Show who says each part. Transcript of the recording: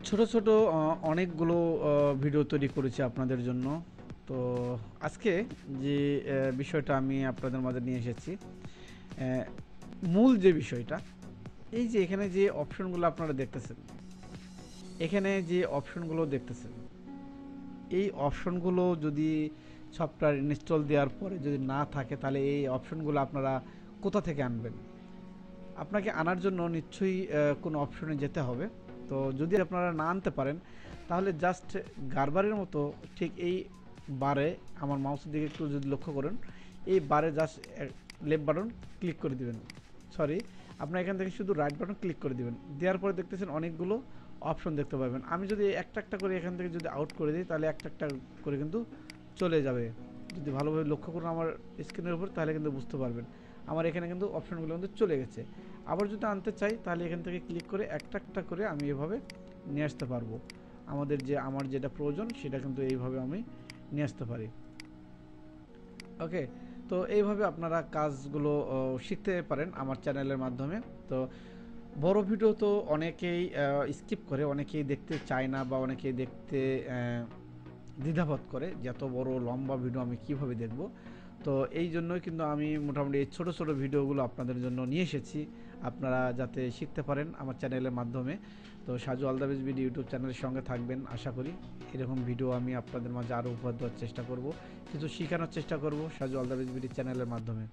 Speaker 1: ছোট ছোট অনেকগুলো ভিডিও তৈরি করেছি আপনাদের জন্য। তো আজকে যে বিষয়টা আমি আপনাদের মাঝে নিয়ে এসেছি, আহ, মূল যে বিষয়টা, এই যে এখানে যে অপশনগুলো আপনারা দেখতেছেন, এখানে যে অপশনগুলো দেখতেছেন, এই অপশনগুলো যদি সফটওয়্যার ইনস্টল দেওয়ার পরে যদি না থাকে, তাহলে এই অপশনগুলো আপনারা কোথা থেকে আনবেন? আপনাকে আনার জন্য নিশ্চয়ই কোনো অপশনে যেতে হবে। তো যদি আপনারা না আনতে পারেন, তাহলে জাস্ট গারবারের মতো ঠিক এই বারে, আমার মাউসের দিকে একটু যদি লক্ষ্য করেন, এই বারে জাস্ট লেফট বাটন ক্লিক করে দিবেন। সরি, আপনার এখান থেকে শুধু রাইট বাটন ক্লিক করে দিবেন। দেওয়ার পরে দেখতেছেন অনেকগুলো অপশন দেখতে পাবেন। আমি যদি একটা একটা করে এখান থেকে যদি আউট করে দিই, তাহলে একটা একটা করে কিন্তু চলে যাবে। যদি ভালোভাবে লক্ষ্য করুন আমার স্ক্রিনের উপর, তাহলে কিন্তু বুঝতে পারবেন আমার এখানে কিন্তু অপশনগুলো কিন্তু চলে গেছে। আবার যদি আনতে চাই, তাহলে এখান থেকে ক্লিক করে একটা একটা করে আমি এভাবে নিয়ে আসতে পারবো। আমার যেটা প্রয়োজন সেটা কিন্তু এইভাবে আমি নিয়ে আসতে পারি। ওকে, তো এইভাবে আপনারা কাজগুলো শিখতে পারেন আমার চ্যানেলের মাধ্যমে। তো বড় ভিডিও তো অনেকেই স্কিপ করে, অনেকেই দেখতে চায় না, বা অনেকেই দেখতে দ্বিধাবোধ করে যে এত বড় লম্বা ভিডিও আমি কিভাবে দেখব। তো এই জন্যই কিন্তু আমি মোটামুটি এই ছোটো ছোটো ভিডিওগুলো আপনাদের জন্য নিয়ে এসেছি, আপনারা যাতে শিখতে পারেন আমার চ্যানেলের মাধ্যমে। তো সাজু আলদাবেজ ভিডিও ইউটিউব চ্যানেলের সঙ্গে থাকবেন আশা করি। এরকম ভিডিও আমি আপনাদের মাঝে আরও উপহার দেওয়ার চেষ্টা করব, কিছু শেখানোর চেষ্টা করব সাজু আলদাবেজ ভিডিও চ্যানেলের মাধ্যমে।